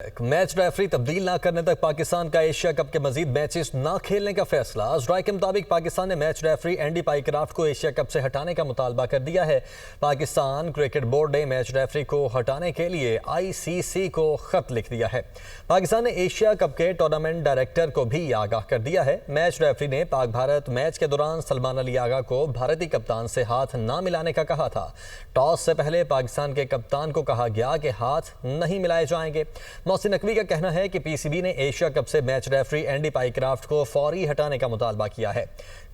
Match referee तब्दील ना करने तक पाकिस्तान का एशिया कप के मजीद मैचेस ना खेलने का फैसला। राय के मुताबिक पाकिस्तान ने मैच रेफरी एंडी पाइक्राफ्ट को एशिया कप से हटाने का मुतालबा कर दिया है। पाकिस्तान क्रिकेट बोर्ड ने मैच रेफरी को हटाने के लिए आईसीसी को खत लिख दिया है। पाकिस्तान ने एशिया कप के टूर्नामेंट डायरेक्टर को भी आगाह कर दिया है। मैच रेफरी ने पाक भारत मैच के दौरान सलमान अली आगा को भारतीय कप्तान से हाथ ना मिलाने का कहा था। टॉस से पहले पाकिस्तान के कप्तान को कहा गया कि हाथ नहीं मिलाए जाएंगे। मोहसिन नकवी का कहना है कि पीसीबी ने एशिया कप से मैच रेफरी एंडी पाइक्राफ्ट को फौरी हटाने का मुतालबा किया है।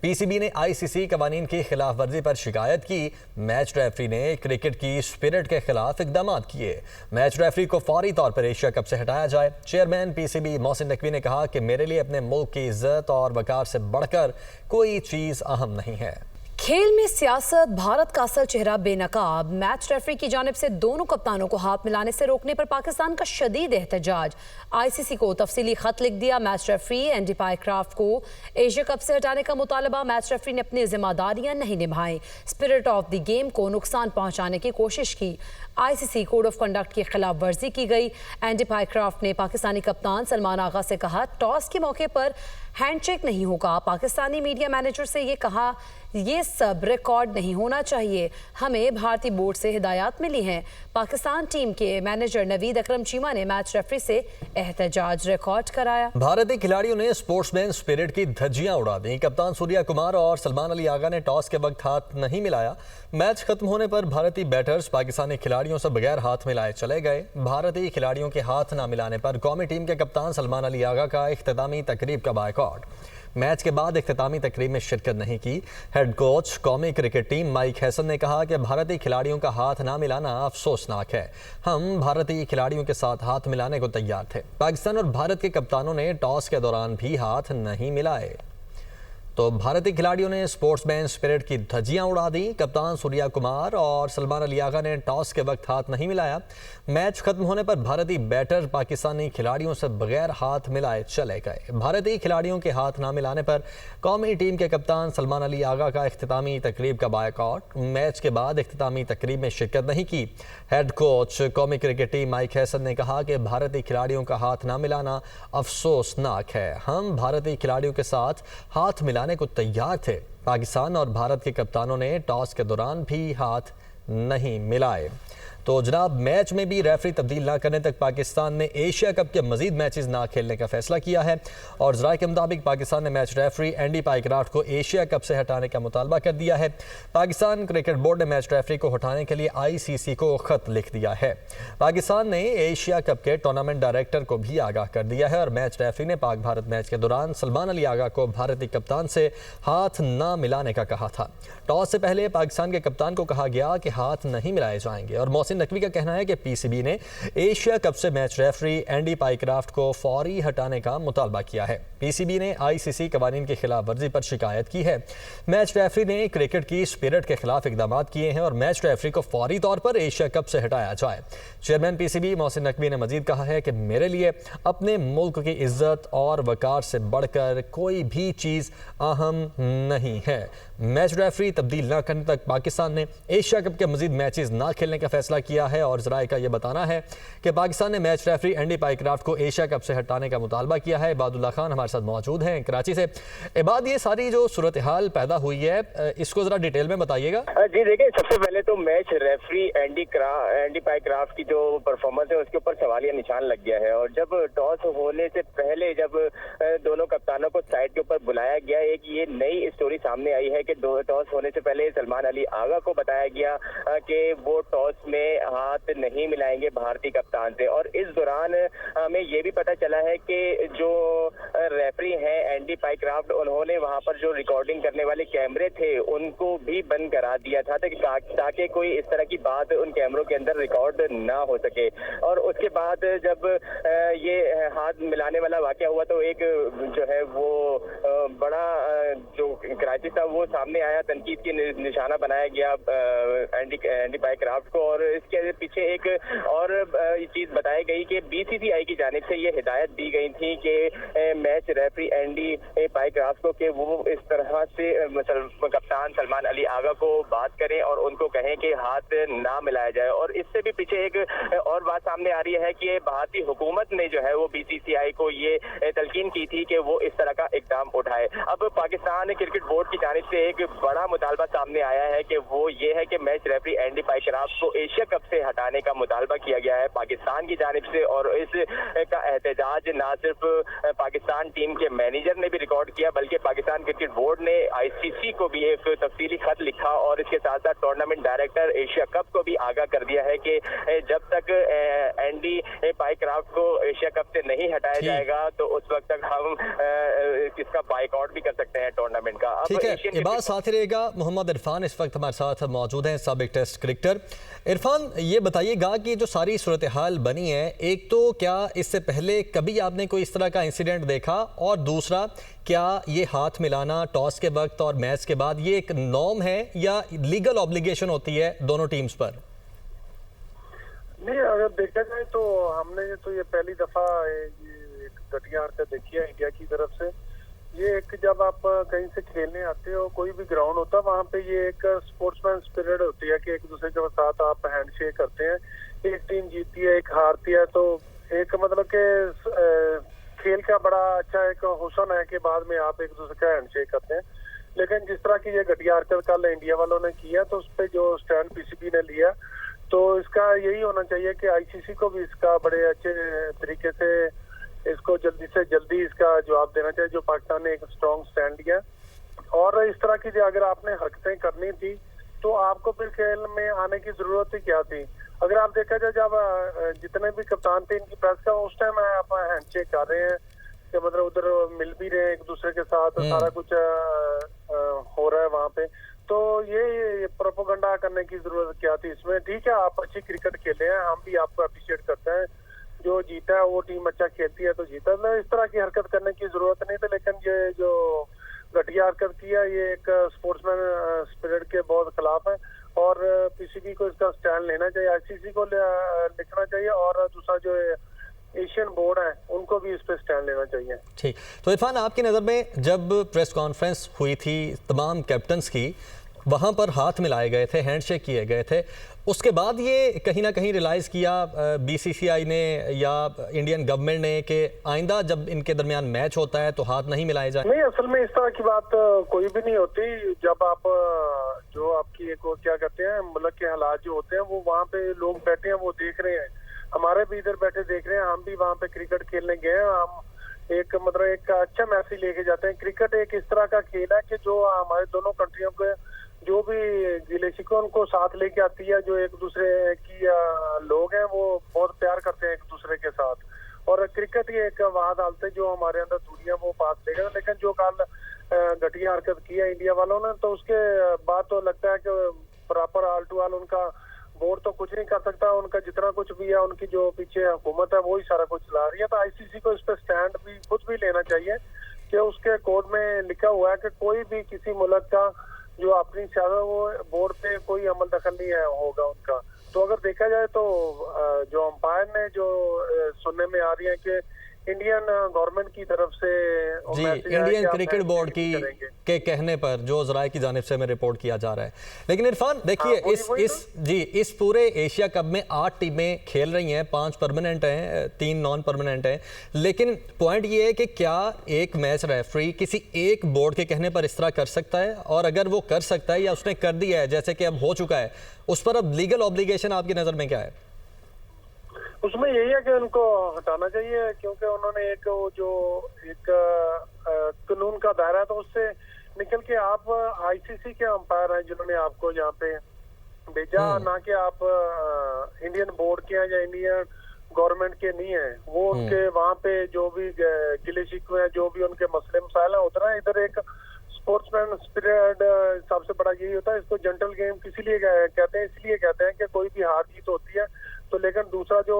पीसीबी ने आईसीसी कवानीन की खिलाफ वर्जी पर शिकायत की। मैच रेफरी ने क्रिकेट की स्पिरिट के खिलाफ इकदाम किए। मैच रेफरी को फौरी तौर पर एशिया कप से हटाया जाए। चेयरमैन पीसीबी मोहसिन नकवी ने कहा कि मेरे लिए अपने मुल्क की इज्जत और वकार से बढ़कर कोई चीज अहम नहीं है। खेल में सियासत, भारत का असल चेहरा बेनकाब। मैच रेफरी की जानिब से दोनों कप्तानों को हाथ मिलाने से रोकने पर पाकिस्तान का शदीद एहतजाज। आईसीसी को तफसीली खत लिख दिया। मैच रेफरी एंडी पाइक्राफ्ट को एशिया कप से हटाने का मुतालबा। मैच रेफरी ने अपनी जिम्मेदारियां नहीं निभाई, स्पिरिट ऑफ द गेम को नुकसान पहुंचाने की कोशिश की। आईसीसी कोड ऑफ कंडक्ट की खिलाफ वर्जी की गई। एंडी पाइक्राफ्ट ने पाकिस्तानी कप्तान सलमान आगा से कहा टॉस के मौके पर हैंडशेक नहीं होगा। पाकिस्तानी मीडिया मैनेजर से ये कहा ये सब रिकॉर्ड नहीं होना चाहिए। हमें भारतीय बोर्ड से हिदायत मिली हैं। पाकिस्तान टीम के मैनेजर नवीद अकरम चीमा ने मैच रेफरी से एहतजाज रिकॉर्ड कराया। भारतीय खिलाड़ियों ने स्पोर्ट्समैन स्पिरिट की धज्जियां उड़ा दी। कप्तान सूर्या कुमार और सलमान अली आगा ने टॉस के वक्त हाथ नहीं मिलाया। मैच खत्म होने पर भारतीय बैटर्स पाकिस्तानी खिलाड़ियों से बगैर हाथ मिलाए चले गए। भारतीय खिलाड़ियों के हाथ न मिलाने पर कौमी टीम के कप्तान सलमान अली आगा का इख्तितामी तकरीब का बायकॉट। मैच के बाद इख्तितामी तकरीब में शिरकत नहीं की। हेड कोच कौमी क्रिकेट टीम माइक हैसन ने कहा कि भारतीय खिलाड़ियों का हाथ ना मिलाना अफसोसनाक है। हम भारतीय खिलाड़ियों के साथ हाथ मिलाने को तैयार थे। पाकिस्तान और भारत के कप्तानों ने टॉस के दौरान भी हाथ नहीं मिलाए। तो भारतीय खिलाड़ियों ने स्पोर्ट्समैन स्पिरिट की धज्जियां उड़ा दी। कप्तान सूर्या कुमार और सलमान अली आगा ने टॉस के वक्त हाथ नहीं मिलाया। मैच खत्म होने पर भारतीय बैटर पाकिस्तानी खिलाड़ियों से बगैर हाथ मिलाए चले गए। भारतीय खिलाड़ियों के हाथ ना मिलाने पर कौमी टीम के कप्तान सलमान अली आगा का इख्तितामी तकरीब का बायकॉट। मैच के बाद इख्तितामी तकरीब में शिरकत नहीं की। हेड कोच कौमी क्रिकेट टीम माइक हैसन ने कहा कि भारतीय खिलाड़ियों का हाथ ना मिलाना अफसोसनाक है। हम भारतीय खिलाड़ियों के साथ हाथ मिलाने को तैयार थे। पाकिस्तान और भारत के कप्तानों ने टॉस के दौरान भी हाथ नहीं मिलाए। तो जनाब, मैच में भी रेफरी तब्दील ना करने तक पाकिस्तान ने एशिया कप के मजीद मैचेस ना खेलने का फैसला किया है। और जराये के मुताबिक पाकिस्तान ने मैच रेफरी एंडी पाइक्राफ्ट को एशिया कप से हटाने का मुतालबा कर दिया है। पाकिस्तान क्रिकेट बोर्ड ने मैच रेफरी को हटाने के लिए आईसीसी को खत लिख दिया है। पाकिस्तान ने एशिया कप के टूर्नामेंट डायरेक्टर को भी आगाह कर दिया है। और मैच रेफरी ने पाक भारत मैच के दौरान सलमान अली आगा को भारतीय कप्तान से हाथ ना मिलाने का कहा था। टॉस से पहले पाकिस्तान के कप्तान को कहा गया कि हाथ नहीं मिलाए जाएंगे। और मोहसिन नकवी का कहना है कि पीसीबी ने एशिया कप से मैच रेफरी एंडी पाइक्राफ्ट को फौरी हटाने का मुतालबा किया है। पीसीबी ने आईसीसी कवानीन की खिलाफ वर्जी पर शिकायत की है। मैच रेफरी ने क्रिकेट की स्पिरिट के खिलाफ इकदाम किए हैं और मैच रेफरी को फौरी तौर पर एशिया कप से हटाया जाए। चेयरमैन पीसीबी मोहसिन नकवी ने मजीद कहा है कि मेरे लिए अपने मुल्क की इज्जत और वकार से बढ़कर कोई भी चीज अहम नहीं है। मैच रेफरी तब्दील न करने तक पाकिस्तान ने एशिया कप के मजीद मैचेस ना खेलने का फैसला किया है। और जराये का यह बताना है कि पाकिस्तान ने मैच रेफरी एंडी पाइक्राफ्ट को एशिया कप से हटाने का मुतालबा किया है। इबादुल्लाह खान हमारे साथ मौजूद हैं कराची से। इबाद, ये सारी जो सूरत हाल पैदा हुई है इसको जरा डिटेल में बताइएगा। जी देखिए, सबसे पहले तो मैच रेफरी एंडी पाइक्राफ्ट की जो परफॉर्मेंस है उसके ऊपर सवालिया निशान लग गया है। और जब टॉस होने से पहले जब दोनों कप्तानों को साइड के ऊपर बुलाया गया, एक ये नई स्टोरी सामने आई है कि टॉस होने से पहले सलमान अली आगा को बताया गया कि वो टॉस में हाथ नहीं मिलाएंगे भारतीय कप्तान से। और इस दौरान हमें ये भी पता चला है कि जो रेफरी हैं एंडी पाइक्राफ्ट, उन्होंने वहां पर जो रिकॉर्डिंग करने वाले कैमरे थे उनको भी बंद करा दिया था ताकि कोई इस तरह की बात उन कैमरों के अंदर रिकॉर्ड ना हो सके। और उसके बाद जब ये हाथ मिलाने वाला वाकया हुआ तो एक जो है वो बड़ा जो क्राइसिस था वो सामने आया। तनकीद की निशाना बनाया गया एंडी पाइक्राफ्ट को। और इस इसके पीछे एक और चीज बताई गई कि बीसीसीआई की जानिब से ये हिदायत दी गई थी कि मैच रेफरी एंडी पाइक्राफ्ट को कि वो इस तरह से कप्तान सलमान अली आगा को बात करें और उनको कहें कि हाथ ना मिलाया जाए। और इससे भी पीछे एक और बात सामने आ रही है कि भारतीय हुकूमत ने जो है वो बीसीसीआई को ये तलकीन की थी कि वो इस तरह का इकदाम उठाए। अब पाकिस्तान क्रिकेट बोर्ड की जानिब से एक बड़ा मुतालबा सामने आया है कि वो ये है कि मैच रेफरी एंडी पाइक्राफ्ट को एशिया कप से हटाने का मुतालबा किया गया है पाकिस्तान की जानिब से। और इस का एहतजाज ना सिर्फ पाकिस्तान टीम के मैनेजर ने भी रिकॉर्ड किया बल्कि पाकिस्तान क्रिकेट बोर्ड ने आईसीसी को भी एक तफसीली खत लिखा और इसके साथ साथ टूर्नामेंट डायरेक्टर एशिया कप को भी आगाह कर दिया है कि जब तक एंडी पाइक्राफ्ट को एशिया कप से नहीं हटाया जाएगा तो उस वक्त तक हम इसका बाइकआउट भी कर सकते हैं टूर्नामेंट का। ठीक है, ये बात साथ ही रहेगा। मोहम्मद इरफान इस वक्त हमारे साथ मौजूद हैं, साबिक टेस्ट क्रिकेटर। इरफान, ये बताइएगा कि जो सारी सूरत हाल बनी है, एक तो क्या इससे पहले कभी आपने कोई इस तरह का इंसिडेंट देखा, और दूसरा क्या ये हाथ मिलाना टॉस के वक्त और मैच के बाद ये एक नॉर्म है या लीगल ऑब्लिगेशन होती है दोनों टीम्स पर? नहीं, अगर देखा जाए तो हमने तो ये पहली दफा ये एक घटिया हरकत देखी है इंडिया की तरफ से। ये एक जब आप कहीं से खेलने आते हो, कोई भी ग्राउंड होता है वहाँ पे ये एक स्पोर्ट्समैन स्पिरिट होती है कि एक दूसरे के साथ आप हैंडशेक करते हैं। एक टीम जीतती है, एक हारती है, तो एक मतलब के खेल का बड़ा अच्छा एक हुसन है कि बाद में आप एक दूसरे का हैंडशेक करते हैं। लेकिन जिस तरह की ये घटिया हरकत कल इंडिया वालों ने किया तो उस पर जो स्टैंड पीसीबी ने लिया, तो इसका यही होना चाहिए कि आईसीसी को भी इसका बड़े अच्छे तरीके से इसको जल्दी से जल्दी इसका जवाब देना चाहिए, जो पाकिस्तान ने एक स्ट्रॉन्ग स्टैंड लिया। और इस तरह की अगर आपने हरकतें करनी थी तो आपको फिर खेल में आने की जरूरत ही क्या थी? अगर आप देखा जाए जब जितने भी कप्तान थे इनकी प्रेस का उस टाइम आप हैंडशेक कर रहे हैं कि मतलब उधर मिल भी रहे हैं एक दूसरे के साथ, सारा कुछ हो रहा है वहाँ पे, तो ये प्रोपेगेंडा करने की जरूरत क्या थी इसमें? ठीक है, आप अच्छी क्रिकेट खेले हैं, हम भी आपको अप्रिशिएट करते हैं, जो जीता है वो टीम अच्छा खेलती है तो जीता है, इस तरह की हरकत करने की जरूरत नहीं थी। लेकिन ये जो घटिया हरकत किया ये एक स्पोर्ट्समैन स्पिरिट के बहुत खिलाफ है और पीसीबी को इसका स्टैंड लेना चाहिए, आईसीसी को लिखना चाहिए और दूसरा जो एशियन बोर्ड है उनको भी इस पे स्टैंड लेना चाहिए। ठीक, तो इरफान, आपकी नज़र में जब प्रेस कॉन्फ्रेंस हुई थी तमाम कैप्टन्स की, वहाँ पर हाथ मिलाए गए थे, हैंडशेक किए गए थे, उसके बाद ये कहीं ना कहीं रियलाइज़ किया बीसीसीआई ने या इंडियन गवर्नमेंट ने कि आइंदा जब इनके दरमियान मैच होता है तो हाथ नहीं मिलाए जाए? नहीं, असल में इस तरह की बात कोई भी नहीं होती। जब आप जो आपकी एक क्या कहते हैं मुल्क के हालात जो होते हैं वो वहाँ पे लोग बैठे हैं वो देख रहे हैं, हमारे भी इधर बैठे देख रहे हैं, हम भी वहाँ पे क्रिकेट खेलने गए हैं, हम एक मतलब एक अच्छा मैसेज लेके जाते हैं। क्रिकेट एक इस तरह का खेल है कि जो हमारे दोनों कंट्रियों के जो भी गिले शिकवे उनको साथ लेके आती है, जो एक दूसरे की लोग हैं वो बहुत प्यार करते हैं एक दूसरे के साथ, और क्रिकेट ही एक वाद डालते जो हमारे अंदर दूरियां वो पास लेगा। लेकिन जो कल घटिया हरकत की है इंडिया वालों ने, तो उसके बाद तो लगता है कि प्रॉपर आल टू आल उनका बोर्ड तो कुछ नहीं कर सकता, उनका जितना कुछ भी है उनकी जो पीछे हुकूमत है वही सारा कुछ चला रही है। तो आईसीसी को इस पर स्टैंड भी खुद भी लेना चाहिए कि उसके कोड में लिखा हुआ है कि कोई भी किसी मुल्क का जो अपनी सियासत वो बोर्ड पे कोई अमल दखल नहीं है होगा उनका। तो अगर देखा जाए तो जो अंपायर ने जो सुनने में आ रही है कि इंडियन गवर्नमेंट की तरफ से जी, इंडियन क्रिकेट बोर्ड के कहने पर जो ज़राए की जानिब से हमें रिपोर्ट किया जा रहा है। लेकिन इरफान देखिए, इस पूरे एशिया कप में 8 टीमें खेल रही हैं, 5 परमानेंट हैं, 3 नॉन परमानेंट हैं, लेकिन पॉइंट ये है कि क्या एक मैच रेफरी किसी एक बोर्ड के कहने पर इस तरह कर सकता है? और अगर वो कर सकता है या उसने कर दिया है जैसे कि अब हो चुका है, उस पर अब लीगल ऑब्लिगेशन आपकी नज़र में क्या है? उसमें यही है कि उनको हटाना चाहिए, क्योंकि उन्होंने एक जो एक कानून का दायरा है तो उससे निकल के आप आईसीसी के अंपायर हैं जिन्होंने आपको यहाँ पे भेजा, ना कि आप इंडियन बोर्ड के हैं या इंडियन गवर्नमेंट के नहीं है। वो उनके वहाँ पे जो भी गिले शिकवे हैं, जो भी उनके मसले मसाइल हैं उधर है। इधर एक स्पोर्ट्समैन स्पिरिट सबसे बड़ा यही होता है। इसको जेंटल गेम इसीलिए कहते हैं, इसलिए कहते हैं कि कोई भी हार जीत होती है तो लेकिन दूसरा जो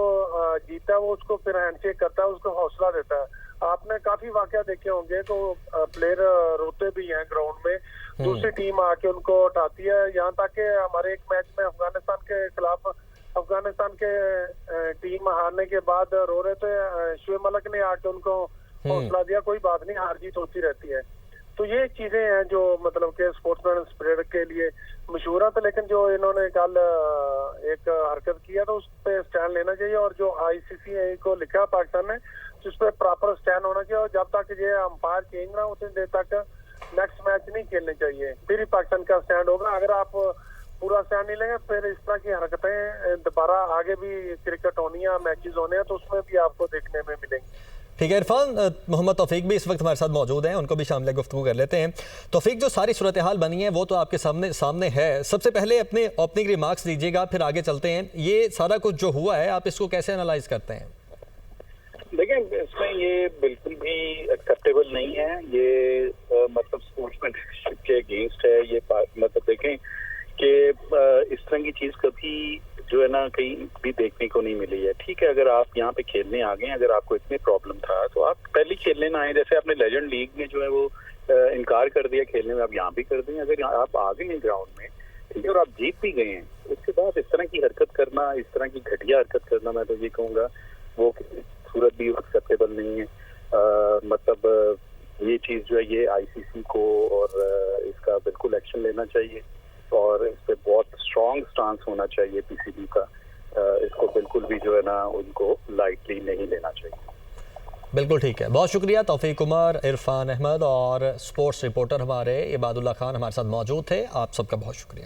जीता है वो उसको फिर हैंडशेक करता है, उसको हौसला देता है। आपने काफी वाकया देखे होंगे तो प्लेयर रोते भी हैं ग्राउंड में, दूसरी टीम आके उनको उठाती है। यहाँ तक कि हमारे एक मैच में अफगानिस्तान के खिलाफ अफगानिस्तान के टीम हारने के बाद रो रहे थे, शुएब मलिक ने आके उनको हौसला दिया, कोई बात नहीं, हार जीत होती रहती है। तो ये चीजें हैं जो मतलब के स्पोर्ट्समैन स्पिरिट के लिए मशहूर है। तो लेकिन जो इन्होंने कल एक हरकत किया तो उस पर स्टैंड लेना चाहिए, और जो ICC को लिखा पाकिस्तान ने तो उस पर प्रॉपर स्टैंड होना चाहिए, और जब तक ये अंपायर चेंज ना उतनी देर तक नेक्स्ट मैच नहीं खेलने चाहिए, फिर ही पाकिस्तान का स्टैंड होगा। अगर आप पूरा स्टैंड नहीं लेंगे फिर इस तरह की हरकतें दोबारा आगे भी क्रिकेट होनी है, मैचेस होने हैं, तो उसमें भी आपको देखने में मिलेंगे। ठीक है इरफान, मोहम्मद तौफीक भी इस वक्त हमारे साथ मौजूद हैं, उनको भी शामिल गुफ्तगू कर लेते हैं। तौफीक, जो सारी सूरत हाल बनी है वो तो आपके सामने है, सबसे पहले अपने ओपनिंग रिमार्क्स दीजिएगा, फिर आगे चलते हैं। ये सारा कुछ जो हुआ है आप इसको कैसे एनालाइज करते हैं? देखें, इसमें ये बिल्कुल भी एक्सेप्टेबल नहीं है, ये मतलब स्पोर्ट्समैनशिप के अगेंस्ट है। ये मतलब देखें कि इस तरह की चीज कभी जो है ना कहीं भी देखने को नहीं मिली है। ठीक है, अगर आप यहाँ पे खेलने आ गए, अगर आपको इतने प्रॉब्लम था तो आप पहले खेलने ना आए। जैसे आपने लेजेंड लीग में जो है वो इनकार कर दिया खेलने में, आप यहाँ भी कर दें। अगर आप आ गए हैं ग्राउंड में, ठीक है, और आप जीत भी गए हैं, उसके बाद इस तरह की हरकत करना, इस तरह की घटिया हरकत करना, मैं तो ये कहूँगा वो सूरत भी एक्सेप्टेबल नहीं है। मतलब ये चीज जो है ये ICC को और इसका बिल्कुल एक्शन लेना चाहिए, और इस पे बहुत स्ट्रॉन्ग स्टांस होना चाहिए PCB का। इसको बिल्कुल भी जो है ना उनको लाइटली नहीं लेना चाहिए। बिल्कुल ठीक है, बहुत शुक्रिया तौफीक उमर, इरफान अहमद और स्पोर्ट्स रिपोर्टर हमारे इबादुल्लाह खान हमारे साथ मौजूद थे। आप सबका बहुत शुक्रिया।